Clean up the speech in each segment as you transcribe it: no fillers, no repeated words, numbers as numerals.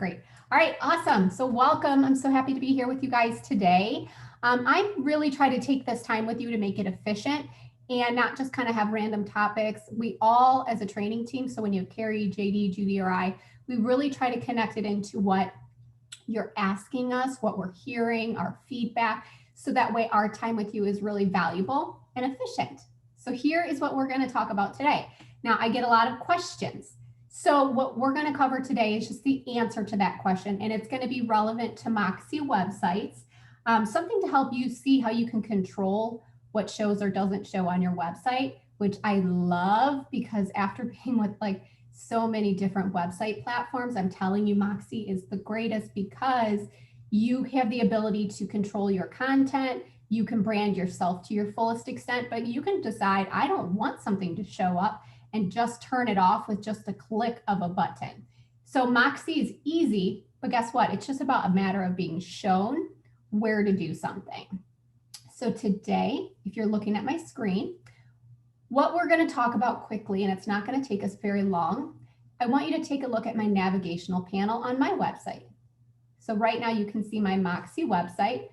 Great. All right, awesome. So welcome. I'm so happy to be here with you guys today. I really try to take this time with you to make it efficient and not just kind of have random topics. We all, as a training team, so when you have Carrie, JD, Judy, or I, we really try to connect it into what you're asking us, what we're hearing, our feedback, so that way our time with you is really valuable and efficient. So here is what we're going to talk about today. Now, I get a lot of questions. So what we're going to cover today is just the answer to that question, and it's going to be relevant to Moxi websites, something to help you see how you can control what shows or doesn't show on your website, which I love because after being with like so many different website platforms, I'm telling you, Moxi is the greatest because you have the ability to control your content. You can brand yourself to your fullest extent, but you can decide, I don't want something to show up, and just turn it off with just a click of a button. So Moxi is easy, but guess what? It's just about a matter of being shown where to do something. So today, if you're looking at my screen, what we're going to talk about quickly, and it's not going to take us very long, I want you to take a look at my navigational panel on my website. So right now you can see my Moxi website,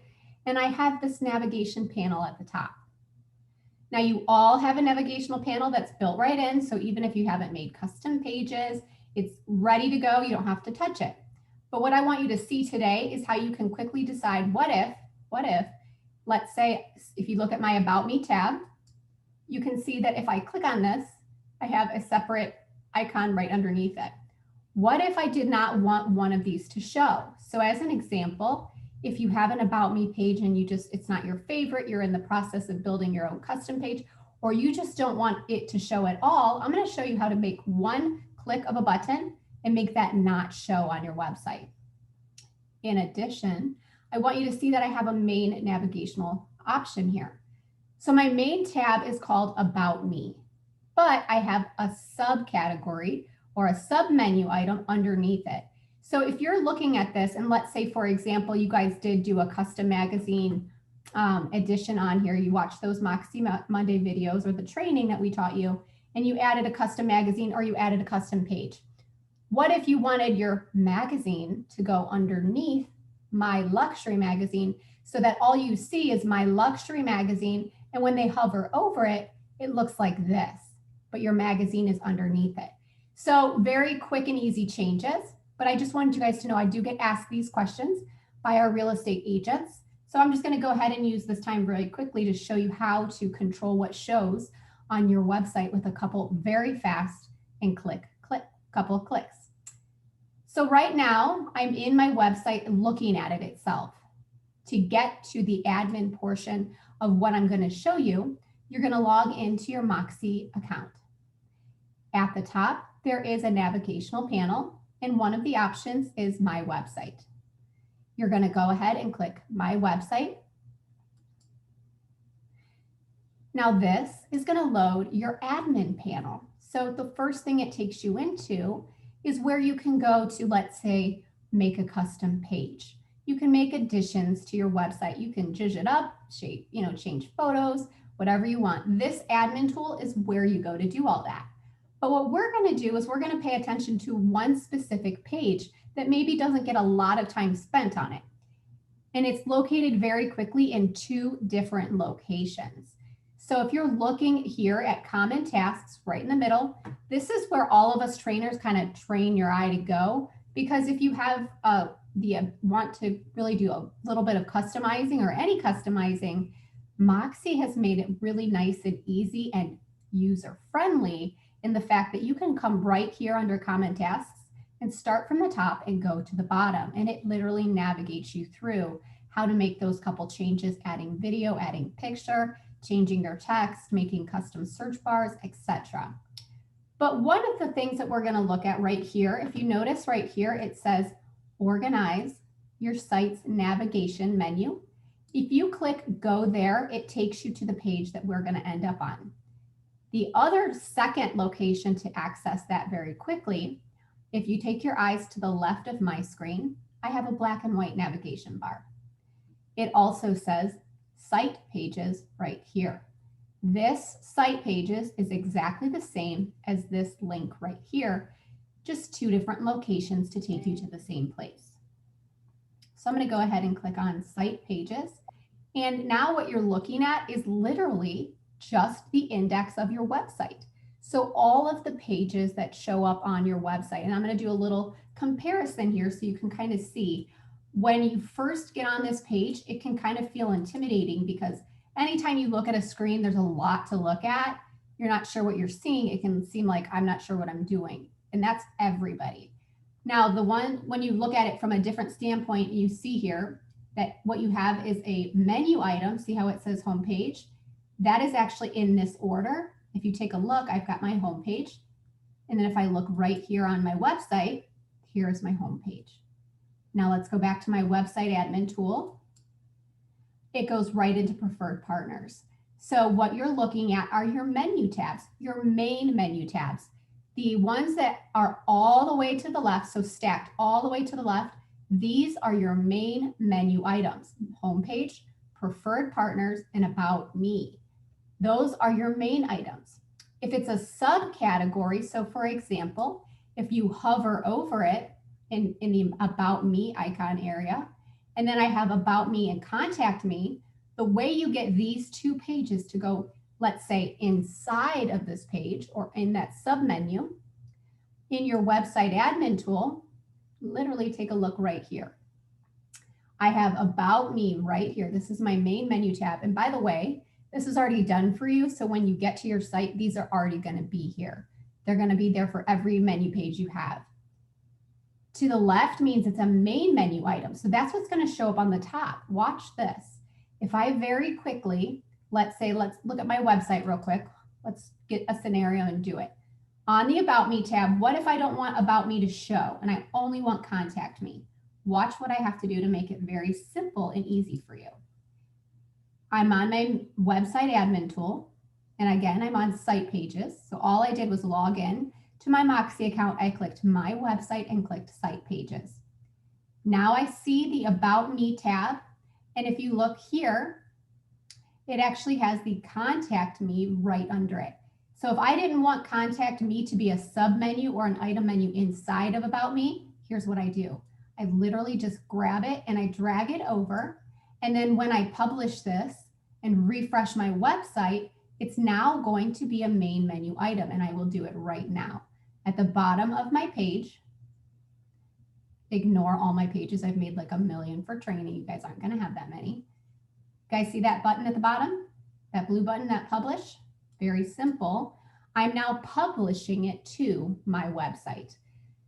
and I have this navigation panel at the top. Now you all have a navigational panel that's built right in, so even if you haven't made custom pages, it's ready to go, you don't have to touch it. But what I want you to see today is how you can quickly decide what if, let's say, if you look at my About Me tab, you can see that if I click on this, I have a separate icon right underneath it. What if I did not want one of these to show? So as an example, if you have an About Me page and it's not your favorite, you're in the process of building your own custom page, or you just don't want it to show at all, I'm going to show you how to make one click of a button and make that not show on your website. In addition, I want you to see that I have a main navigational option here. So my main tab is called About Me, but I have a subcategory or a sub-menu item underneath it. So if you're looking at this, and let's say, for example, you guys did do a custom magazine edition on here, you watched those Moxi Monday videos or the training that we taught you, and you added a custom magazine or you added a custom page. What if you wanted your magazine to go underneath My Luxury Magazine so that all you see is My Luxury Magazine, and when they hover over it, it looks like this, but your magazine is underneath it. So very quick and easy changes. But I just wanted you guys to know I do get asked these questions by our real estate agents. So I'm just going to go ahead and use this time really quickly to show you how to control what shows on your website with a couple very fast and couple of clicks. So right now I'm in my website looking at it itself. To get to the admin portion of what I'm going to show you, you're going to log into your Moxi account. At the top, there is a navigational panel. And one of the options is My Website. You're going to go ahead and click My Website. Now this is going to load your admin panel. So the first thing it takes you into is where you can go to, let's say, make a custom page. You can make additions to your website. You can zhuzh it up, change photos, whatever you want. This admin tool is where you go to do all that. But what we're going to do is we're going to pay attention to one specific page that maybe doesn't get a lot of time spent on it. And it's located very quickly in two different locations. So if you're looking here at common tasks right in the middle, this is where all of us trainers kind of train your eye to go. Because if you have want to really do a little bit of customizing or any customizing, Moxi has made it really nice and easy and user-friendly in the fact that you can come right here under common tasks and start from the top and go to the bottom. And it literally navigates you through how to make those couple changes, adding video, adding picture, changing your text, making custom search bars, etc. But one of the things that we're going to look at right here, if you notice right here, it says organize your site's navigation menu. If you click go there, it takes you to the page that we're going to end up on. The other second location to access that very quickly, if you take your eyes to the left of my screen, I have a black and white navigation bar. It also says site pages right here. This site pages is exactly the same as this link right here, just two different locations to take you to the same place. So I'm going to go ahead and click on Site Pages. And now what you're looking at is literally just the index of your website. So all of the pages that show up on your website, and I'm going to do a little comparison here so you can kind of see when you first get on this page, it can kind of feel intimidating because anytime you look at a screen, there's a lot to look at. You're not sure what you're seeing. It can seem like I'm not sure what I'm doing. And that's everybody. Now, when you look at it from a different standpoint, you see here that what you have is a menu item. See how it says homepage? That is actually in this order. If you take a look, I've got my homepage. And then if I look right here on my website, here's my homepage. Now let's go back to my website admin tool. It goes right into preferred partners. So what you're looking at are your menu tabs, your main menu tabs. The ones that are all the way to the left, so stacked all the way to the left, these are your main menu items: homepage, preferred partners, and about me. Those are your main items. If it's a subcategory, so for example, if you hover over it in the about me icon area, and then I have about me and contact me, the way you get these two pages to go, let's say inside of this page or in that submenu, in your website admin tool, literally take a look right here. I have about me right here. This is my main menu tab. And by the way, this is already done for you. So when you get to your site, these are already going to be here. They're going to be there for every menu page you have. To the left means it's a main menu item. So that's what's going to show up on the top. Watch this. If I very quickly, let's look at my website real quick. Let's get a scenario and do it. On the About Me tab, what if I don't want About Me to show and I only want Contact Me? Watch what I have to do to make it very simple and easy for you. I'm on my website admin tool, and again, I'm on Site Pages. So all I did was log in to my Moxi account. I clicked My Website and clicked Site Pages. Now I see the About Me tab, and if you look here, it actually has the Contact Me right under it. So if I didn't want Contact Me to be a submenu or an item menu inside of About Me, here's what I do. I literally just grab it and I drag it over. And then when I publish this and refresh my website, it's now going to be a main menu item, and I will do it right now. At the bottom of my page, ignore all my pages. I've made like a million for training. You guys aren't going to have that many. You guys see that button at the bottom? That blue button, that publish? Very simple. I'm now publishing it to my website.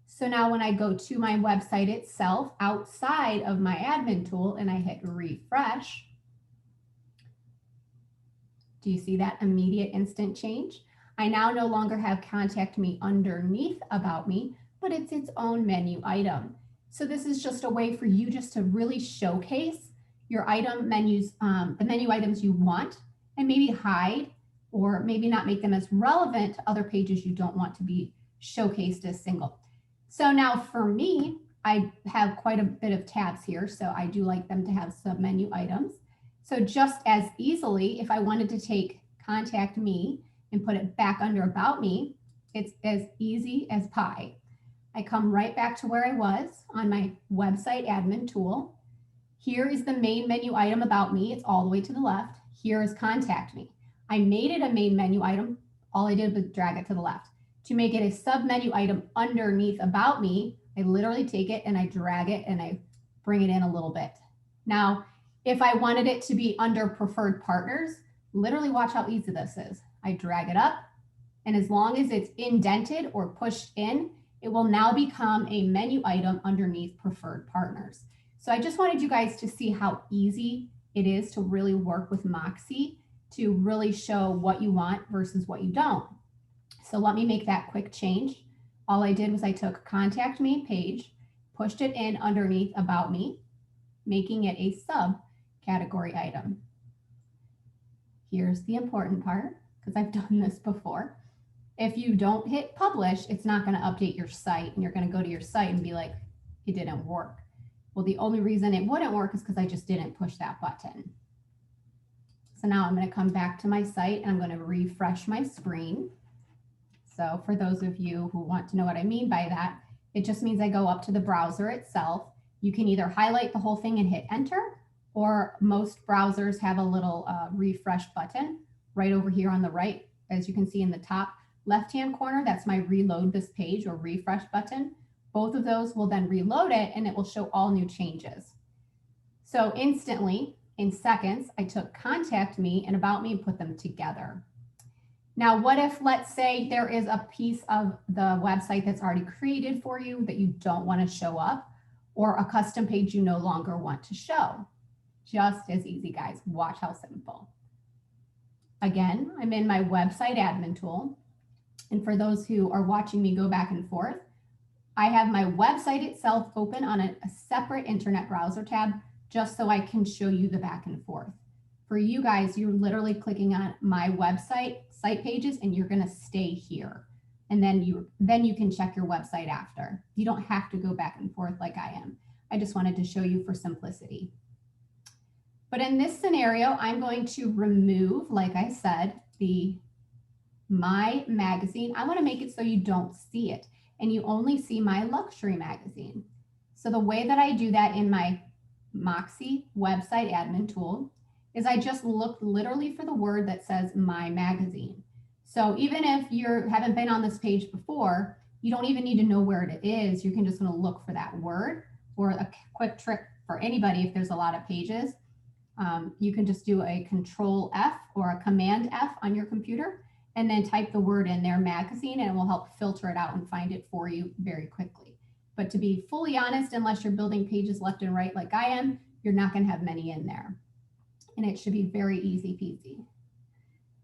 So now when I go to my website itself outside of my admin tool and I hit refresh, do you see that immediate instant change? I now no longer have Contact Me underneath About Me, but it's its own menu item. So this is just a way for you just to really showcase your item menus, the menu items you want, and maybe hide or maybe not make them as relevant to other pages you don't want to be showcased as single. So now for me, I have quite a bit of tabs here, so I do like them to have submenu items. So just as easily, if I wanted to take Contact Me and put it back under About Me, it's as easy as pie. I come right back to where I was on my website admin tool. Here is the main menu item About Me. It's all the way to the left. Here is Contact Me. I made it a main menu item. All I did was drag it to the left. To make it a sub-menu item underneath About Me, I literally take it and I drag it and I bring it in a little bit. Now, if I wanted it to be under Preferred Partners, literally watch how easy this is. I drag it up, and as long as it's indented or pushed in, it will now become a menu item underneath Preferred Partners. So I just wanted you guys to see how easy it is to really work with Moxi to really show what you want versus what you don't. So let me make that quick change. All I did was I took Contact Me page, pushed it in underneath About Me, making it a subcategory item. Here's the important part, because I've done this before. If you don't hit publish, it's not going to update your site, and you're going to go to your site and be like, it didn't work. Well, the only reason it wouldn't work is because I just didn't push that button. So now I'm going to come back to my site and I'm going to refresh my screen. So for those of you who want to know what I mean by that, it just means I go up to the browser itself. You can either highlight the whole thing and hit enter, or most browsers have a little refresh button right over here on the right. As you can see in the top left-hand corner, that's my reload this page or refresh button. Both of those will then reload it and it will show all new changes. So instantly, in seconds, I took contact me and about me and put them together. Now, what if, let's say, there is a piece of the website that's already created for you that you don't want to show up, or a custom page you no longer want to show? Just as easy, guys. Watch how simple. Again, I'm in my website admin tool. And for those who are watching me go back and forth, I have my website itself open on a separate internet browser tab, just so I can show you the back and forth. For you guys, you're literally clicking on my website, site pages, and you're gonna stay here. And then you can check your website after. You don't have to go back and forth like I am. I just wanted to show you for simplicity. But in this scenario, I'm going to remove, like I said, the My Magazine. I wanna make it so you don't see it and you only see my luxury magazine. So the way that I do that in my Moxi website admin tool is I just look literally for the word that says My Magazine. So even if you haven't been on this page before, you don't even need to know where it is. You can just gonna look for that word. Or a quick trick for anybody, if there's a lot of pages, you can just do a Control F or a Command F on your computer and then type the word in there, magazine, and it will help filter it out and find it for you very quickly. But to be fully honest, unless you're building pages left and right like I am, you're not gonna have many in there. And it should be very easy peasy.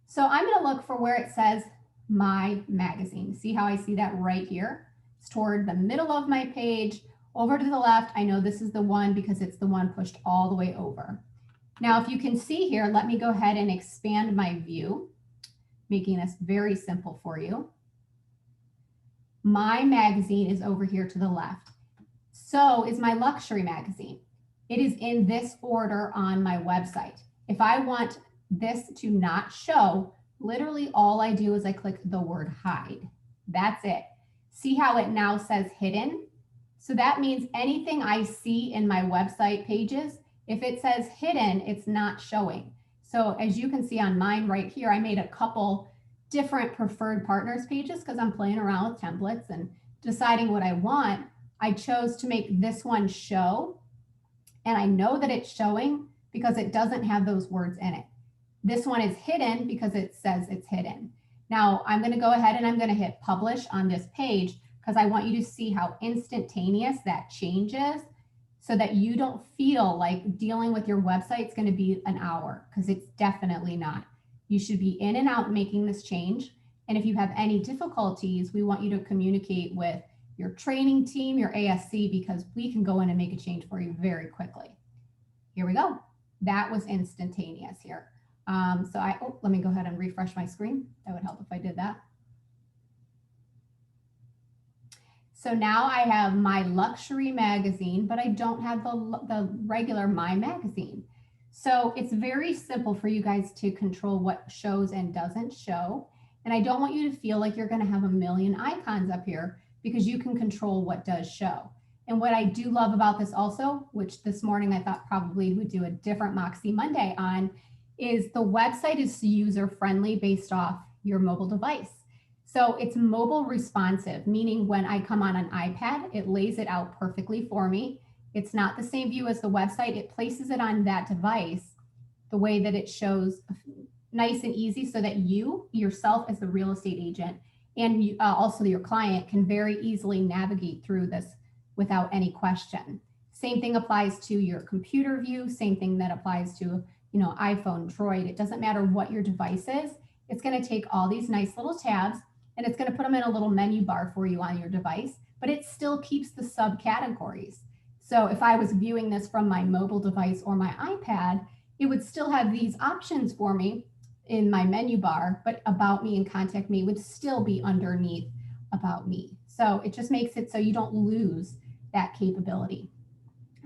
So I'm gonna look for where it says My Magazine. See how I see that right here? It's toward the middle of my page, over to the left. I know this is the one because it's the one pushed all the way over. Now, if you can see here, let me go ahead and expand my view, making this very simple for you. My Magazine is over here to the left. So is my luxury magazine. It is in this order on my website. If I want this to not show, literally all I do is I click the word hide. That's it. See how it now says hidden? So that means anything I see in my website pages, if it says hidden, it's not showing. So as you can see on mine right here, I made a couple different preferred partners pages because I'm playing around with templates and deciding what I want. I chose to make this one show, and I know that it's showing because it doesn't have those words in it. This one is hidden because it says it's hidden. Now I'm going to go ahead and I'm going to hit publish on this page because I want you to see how instantaneous that changes so that you don't feel like dealing with your website is going to be an hour, because it's definitely not. You should be in and out making this change. And if you have any difficulties, we want you to communicate with your training team, your ASC, because we can go in and make a change for you very quickly. Here we go. That was instantaneous here. Let me go ahead and refresh my screen. That would help if I did that. So now I have my luxury magazine, but I don't have the regular My Magazine. So it's very simple for you guys to control what shows and doesn't show. And I don't want you to feel like you're going to have a million icons up here, because you can control what does show. And what I do love about this also, which this morning I thought probably would do a different Moxi Monday on, is the website is user friendly based off your mobile device. So it's mobile responsive, meaning when I come on an iPad, it lays it out perfectly for me. It's not the same view as the website. It places it on that device the way that it shows, nice and easy, so that you yourself as the real estate agent and also your client can very easily navigate through this without any question. Same thing applies to your computer view. Same thing that applies to, iPhone, Droid. It doesn't matter what your device is. It's going to take all these nice little tabs and it's going to put them in a little menu bar for you on your device, but it still keeps the subcategories. So if I was viewing this from my mobile device or my iPad, it would still have these options for me in my menu bar, but About Me and Contact Me would still be underneath About Me. So it just makes it so you don't lose that capability.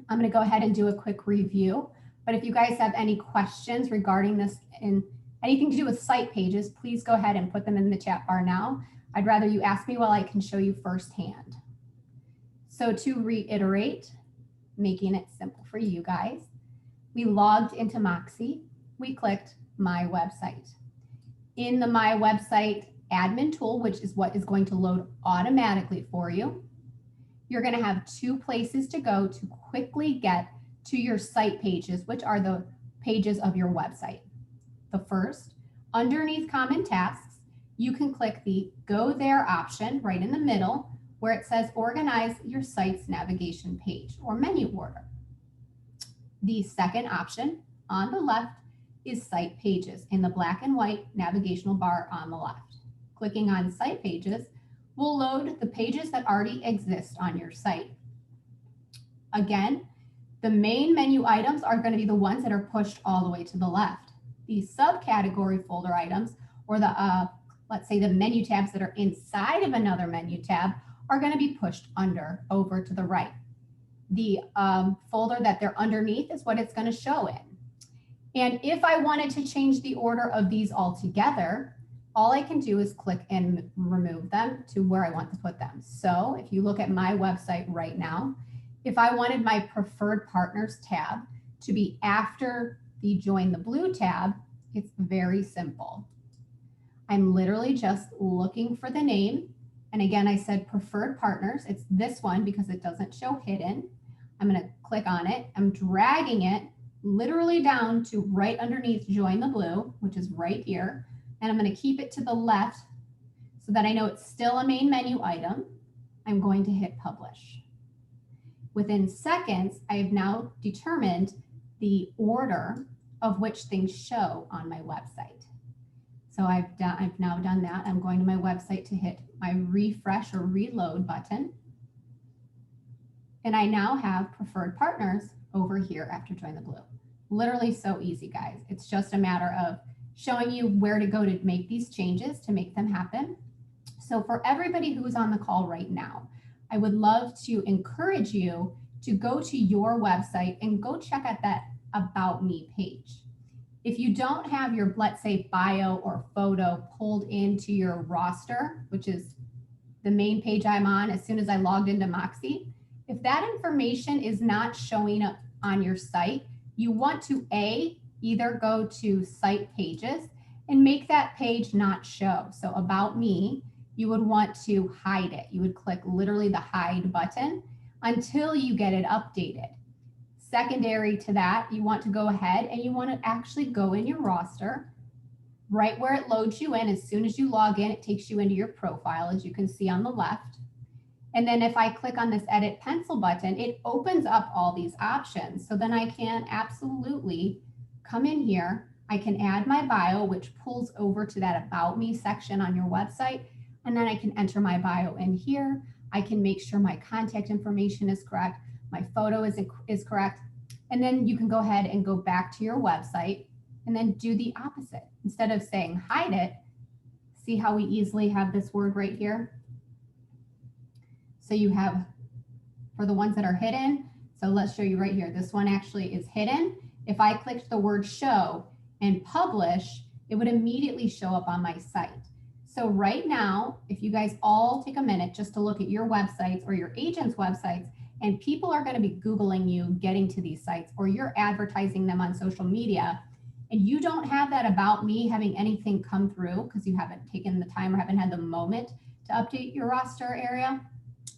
I'm going to go ahead and do a quick review, but if you guys have any questions regarding this and anything to do with site pages, please go ahead and put them in the chat bar now. I'd rather you ask me while I can show you firsthand. So to reiterate, making it simple for you guys, we logged into Moxi, we clicked My Website. In the My Website admin tool, which is what is going to load automatically for you, you're going to have two places to go to quickly get to your site pages, which are the pages of your website. The first, underneath Common Tasks, you can click the Go There option right in the middle where it says Organize Your Site's Navigation Page or Menu Order. The second option on the left is Site Pages in the black and white navigational bar on the left. Clicking on Site Pages will load the pages that already exist on your site. Again, the main menu items are going to be the ones that are pushed all the way to the left. The subcategory folder items, or the, let's say the menu tabs that are inside of another menu tab, are going to be pushed over to the right. The folder that they're underneath is what it's going to show in. And if I wanted to change the order of these all together, all I can do is click and remove them to where I want to put them. So if you look at my website right now, if I wanted my preferred partners tab to be after the Join the Blue tab, it's very simple. I'm literally just looking for the name. And again, I said preferred partners. It's this one because it doesn't show hidden. I'm going to click on it. I'm dragging it literally down to right underneath Join the Blue, which is right here. And I'm going to keep it to the left so that I know it's still a main menu item. I'm going to hit publish. Within seconds, I have now determined the order of which things show on my website. So I've now done that. I'm going to my website to hit my refresh or reload button. And I now have preferred partners over here after Join the Blue. Literally so easy, guys. It's just a matter of showing you where to go to make these changes to make them happen. So for everybody who's on the call right now, I would love to encourage you to go to your website and go check out that About Me page. If you don't have your, let's say, bio or photo pulled into your roster, which is the main page I'm on as soon as I logged into Moxi, if that information is not showing up on your site, you want to either go to Site Pages and make that page not show. So About Me, you would want to hide it. You would click literally the Hide button until you get it updated. Secondary to that, you want to go ahead and you want to actually go in your roster, right where it loads you in. As soon as you log in, it takes you into your profile, as you can see on the left. And then if I click on this Edit Pencil button, it opens up all these options. So then I can absolutely come in here. I can add my bio, which pulls over to that About Me section on your website. And then I can enter my bio in here. I can make sure my contact information is correct. My photo is correct. And then you can go ahead and go back to your website and then do the opposite. Instead of saying hide it, see how we easily have this word right here? So you have, for the ones that are hidden, so let's show you right here. This one actually is hidden. If I clicked the word show and publish, it would immediately show up on my site. So right now, if you guys all take a minute just to look at your websites or your agent's websites, and people are going to be Googling you getting to these sites, or you're advertising them on social media, and you don't have that About Me having anything come through because you haven't taken the time or haven't had the moment to update your roster area,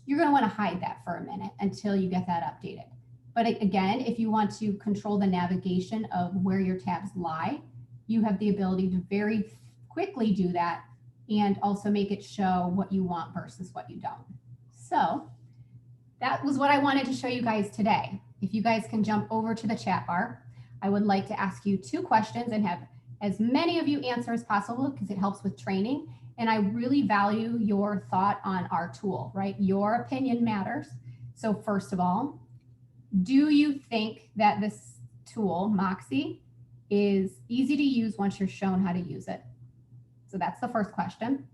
you're going to want to hide that for a minute until you get that updated. But again, if you want to control the navigation of where your tabs lie, you have the ability to very quickly do that and also make it show what you want versus what you don't. So that was what I wanted to show you guys today. If you guys can jump over to the chat bar, I would like to ask you 2 questions and have as many of you answer as possible because it helps with training. And I really value your thought on our tool, right? Your opinion matters. So first of all, do you think that this tool, Moxi, is easy to use once you're shown how to use it? So that's the first question.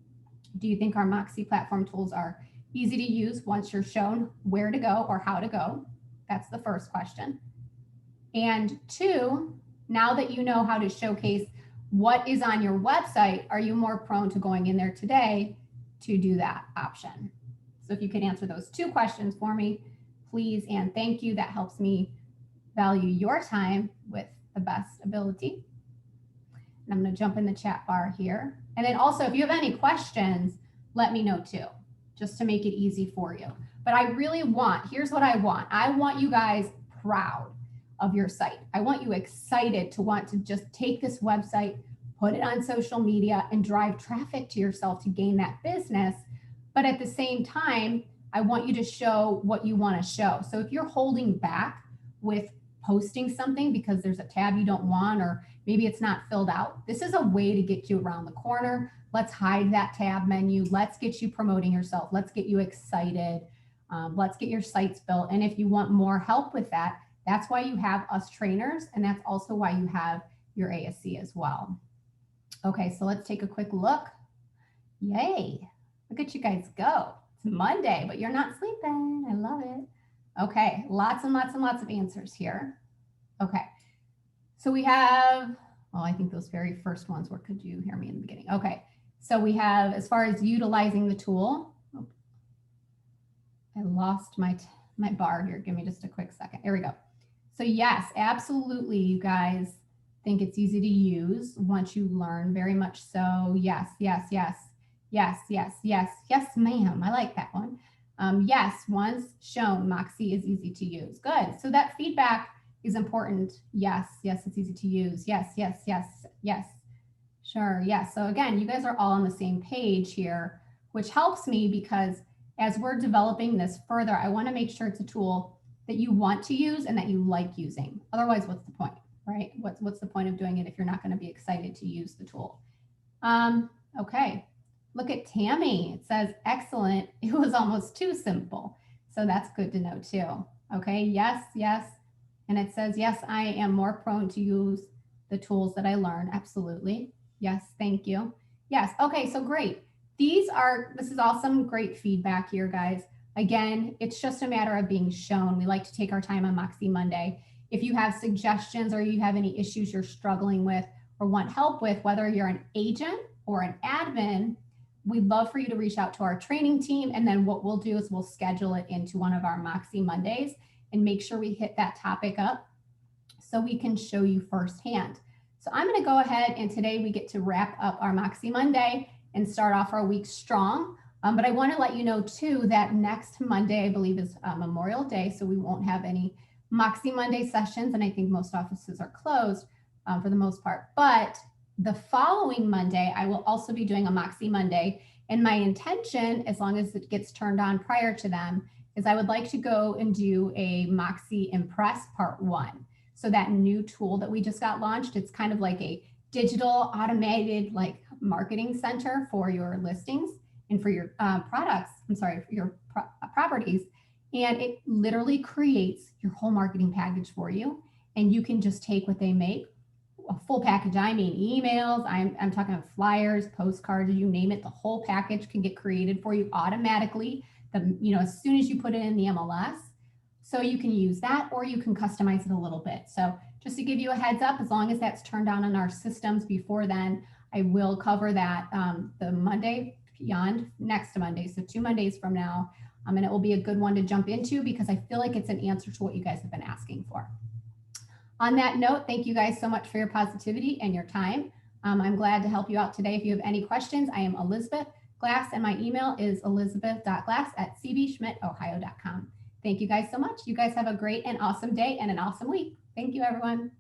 Do you think our Moxi platform tools are easy to use once you're shown where to go or how to go? That's the first question. And 2, now that you know how to showcase what is on your website, are you more prone to going in there today to do that option. So if you could answer those 2 questions for me, please and thank you. That helps me value your time with the best ability. And I'm going to jump in the chat bar here. And then also, if you have any questions, let me know too, just to make it easy for you. But I really want, here's what I want you guys proud of your site. I want you excited to want to just take this website, put it on social media, and drive traffic to yourself to gain that business. But at the same time, I want you to show what you want to show. So if you're holding back with posting something because there's a tab you don't want, or maybe it's not filled out, this is a way to get you around the corner. Let's hide that tab menu. Let's get you promoting yourself. Let's get you excited. Let's get your sites built. And if you want more help with that, that's why you have us trainers. And that's also why you have your ASC as well. Okay, so let's take a quick look. Yay. Look at you guys go. It's Monday, but you're not sleeping. I love it. Okay, lots and lots and lots of answers here. Okay, so we have, well, I think those very first ones were, could you hear me in the beginning? Okay, so we have, as far as utilizing the tool, I lost my bar here. Give me just a quick second. Here we go. So yes, absolutely, you guys think it's easy to use once you learn, very much so. Yes, yes, yes. Yes, yes, yes, yes, ma'am. I like that one. Yes, once shown, Moxi is easy to use. Good. So that feedback is important. Yes, yes, it's easy to use. Yes, yes, yes, yes. Sure, yes. So again, you guys are all on the same page here, which helps me because as we're developing this further, I want to make sure it's a tool that you want to use and that you like using. Otherwise, what's the point, right? What's the point of doing it if you're not going to be excited to use the tool? Okay. Look at Tammy. It says, excellent. It was almost too simple. So that's good to know too. Okay. Yes, yes. And it says, yes, I am more prone to use the tools that I learn. Absolutely. Yes. Thank you. Yes. Okay. So great. This is awesome. Great feedback here, guys. Again, it's just a matter of being shown. We like to take our time on Moxi Monday. If you have suggestions or you have any issues you're struggling with or want help with, whether you're an agent or an admin, we'd love for you to reach out to our training team. And then what we'll do is we'll schedule it into one of our Moxi Mondays and make sure we hit that topic up so we can show you firsthand. So I'm going to go ahead, and today we get to wrap up our Moxi Monday and start off our week strong. But I want to let you know too that next Monday, I believe, is Memorial Day. So we won't have any Moxi Monday sessions. And I think most offices are closed for the most part. But the following Monday, I will also be doing a Moxi Monday. And my intention, as long as it gets turned on prior to them, is I would like to go and do a Moxi Impress Part 1. So that new tool that we just got launched, it's kind of like a digital automated like marketing center for your listings and for your for your properties. And it literally creates your whole marketing package for you. And you can just take what they make, a full package. I mean, emails, I'm talking flyers, postcards, you name it, the whole package can get created for you automatically. As soon as you put it in the MLS, so you can use that, or you can customize it a little bit. So just to give you a heads up, as long as that's turned on in our systems before then, I will cover that the Monday beyond next Monday. So 2 Mondays from now, and it will be a good one to jump into because I feel like it's an answer to what you guys have been asking for. On that note, thank you guys so much for your positivity and your time. I'm glad to help you out today. If you have any questions, I am Elizabeth Glass, and my email is elizabeth.glass@cbschmidtohio.com. Thank you guys so much. You guys have a great and awesome day and an awesome week. Thank you, everyone.